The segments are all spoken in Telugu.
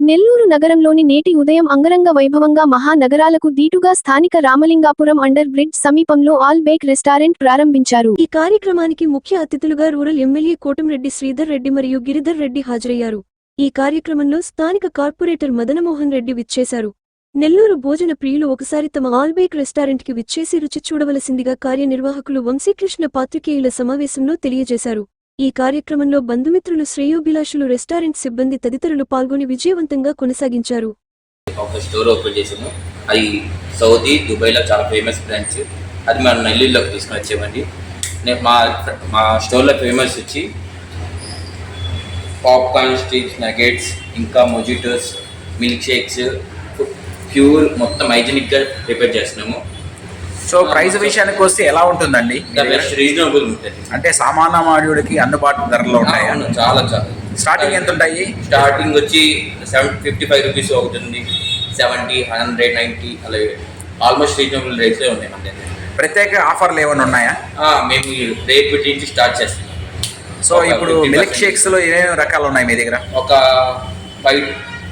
నెల్లూరు నగరంలోని నేటి ఉదయం అంగరంగ వైభవంగా మహానగరాలకు దీటుగా స్థానిక రామలింగాపురం అండర్ బ్రిడ్జ్ సమీపంలో ఆల్ బేక్ రెస్టారెంట్ ప్రారంభించారు. ఈ కార్యక్రమానికి ముఖ్య అతిథులుగా రూరల్ ఎమ్మెల్యే కోటంరెడ్డి శ్రీధర్ రెడ్డి మరియు గిరిధర్ రెడ్డి హాజరయ్యారు. ఈ కార్యక్రమంలో స్థానిక కార్పొరేటర్ మదనమోహన్ రెడ్డి విచ్చేశారు. నెల్లూరు భోజన ప్రియులు ఒకసారి తమ ఆల్ బేక్ రెస్టారెంట్ కి విచ్చేసి రుచి చూడవలసిందిగా కార్యనిర్వాహకులు వంశీకృష్ణ పాత్రికేయుల సమావేశంలో తెలియజేశారు. ఈ కార్యక్రమంలో బంధుమిత్రులు, శ్రేయోభిలాషులు, రెస్టారెంట్ సిబ్బంది తదితరులు పాల్గొని విజయవంతంగా కొనసాగించారు. ఒక స్టోర్ ఓపెన్ చేసాము. అది సౌదీ, దుబాయ్లో చాలా ఫేమస్ బ్రాంచ్. అది మనం నెల్లూరులోకి తీసుకుని వచ్చామండి. మా స్టోర్లో ఫేమస్ వచ్చి పాప్కార్న్, స్ట్రీట్స్, నగెట్స్, ఇంకా మొజిటోస్, మిల్క్ షేక్స్, ప్యూర్ మొత్తం హైజీనిక్గా ప్రిపేర్ చేస్తున్నాము. సో ప్రైస్ విషయానికి వస్తే ఎలా ఉంటుందండి? రీజనబుల్ ఉంటుంది. అంటే సామాన్య మానవుడికి అందుబాటు ధరలో ఉంటాయి. చాలా స్టార్టింగ్ ఎంత ఉంటాయి? స్టార్టింగ్ వచ్చి 55 రూపీస్ అవుతుంది, 70, 100, 90 అలాగే ఆల్మోస్ట్ రీజనబుల్ రేట్సే ఉన్నాయి మన దగ్గర. ప్రత్యేక ఆఫర్లు ఏమైనా ఉన్నాయా? మేము రేట్ పెట్టి స్టార్ట్ చేస్తున్నాం. సో ఇప్పుడు మిల్క్ షేక్స్ లో ఏమేమి రకాలు ఉన్నాయి మీ దగ్గర? ఒక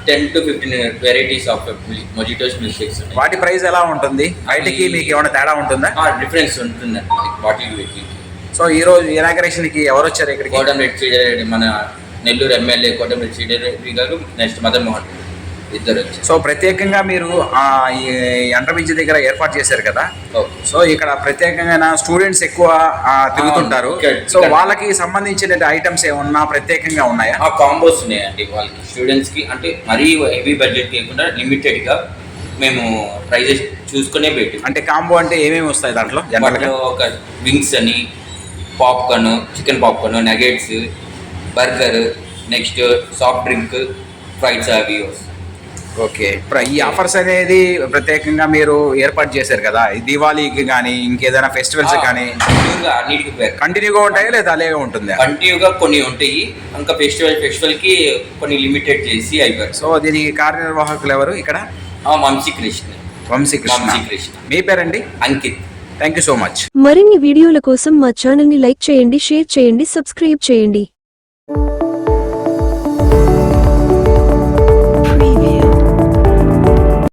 10 to 15 varieties of mojitos, milk shakes. వాటి ప్రైస్ ఎలా ఉంటుంది? బయటికి మీకు ఏమైనా తేడా ఉంటుందా? డిఫరెన్స్ ఉంటుందండి బాటిల్ వీటికి. సో ఈ రోజు ఇనాగరేషన్కి ఎవరు వచ్చారు ఇక్కడికి? కోటంరెడ్డి శ్రీధర్ రెడ్డి, మన నెల్లూరు ఎమ్మెల్యే కోటంరెడ్డి శ్రీధర్ రెడ్డి గారు, నెక్స్ట్ మదన్మోహన్ రెడ్డి, ఇద్దరు వచ్చారు. సో ప్రత్యేకంగా మీరు ఈ అండర్ బ్రిడ్జ్ దగ్గర ఏర్పాటు చేశారు కదా. సో ఇక్కడ ప్రత్యేకంగా స్టూడెంట్స్ ఎక్కువ తిరుగుతుంటారు. సో వాళ్ళకి సంబంధించిన ఐటమ్స్ ఏమన్నా ప్రత్యేకంగా ఉన్నాయా? కాంబోస్ ఉన్నాయండి వాళ్ళకి, స్టూడెంట్స్కి. అంటే మరీ హెవీ బడ్జెట్ కాకుండా లిమిటెడ్గా మేము ప్రైజెస్ చూసుకునే పెట్టి. అంటే కాంబో అంటే ఏమేమి వస్తాయి దాంట్లో? ఒక వింగ్స్ అని, popcorn, chicken popcorn, nuggets, burger, next soft drink, fries అవి. ఓకే. ఈ ఆఫర్స్ అనేది ప్రత్యేకంగా మీరు ఏర్పాటు చేశారు కదా, దీవాళీకి కానీ ఇంకేదైనా ఫెస్టివల్స్ కానీ కంటిన్యూగా ఉంటాయా లేదా అలాగే ఉంటుందా? కంటిన్యూగా కొన్ని ఉంటాయి, ఇంకా ఫెస్టివల్కి కొన్ని లిమిటెడ్ చేసి అయిపోయారు. సో దీనికి కార్యనిర్వాహకులు ఎవరు ఇక్కడ? వంశీకృష్ణ. మీ పేరండి? Ankit. Thank you so much. మరిన్ని వీడియోల కోసం మా ఛానల్ ని లైక్ చేయండి, షేర్ చేయండి, సబ్స్క్రైబ్ చేయండి.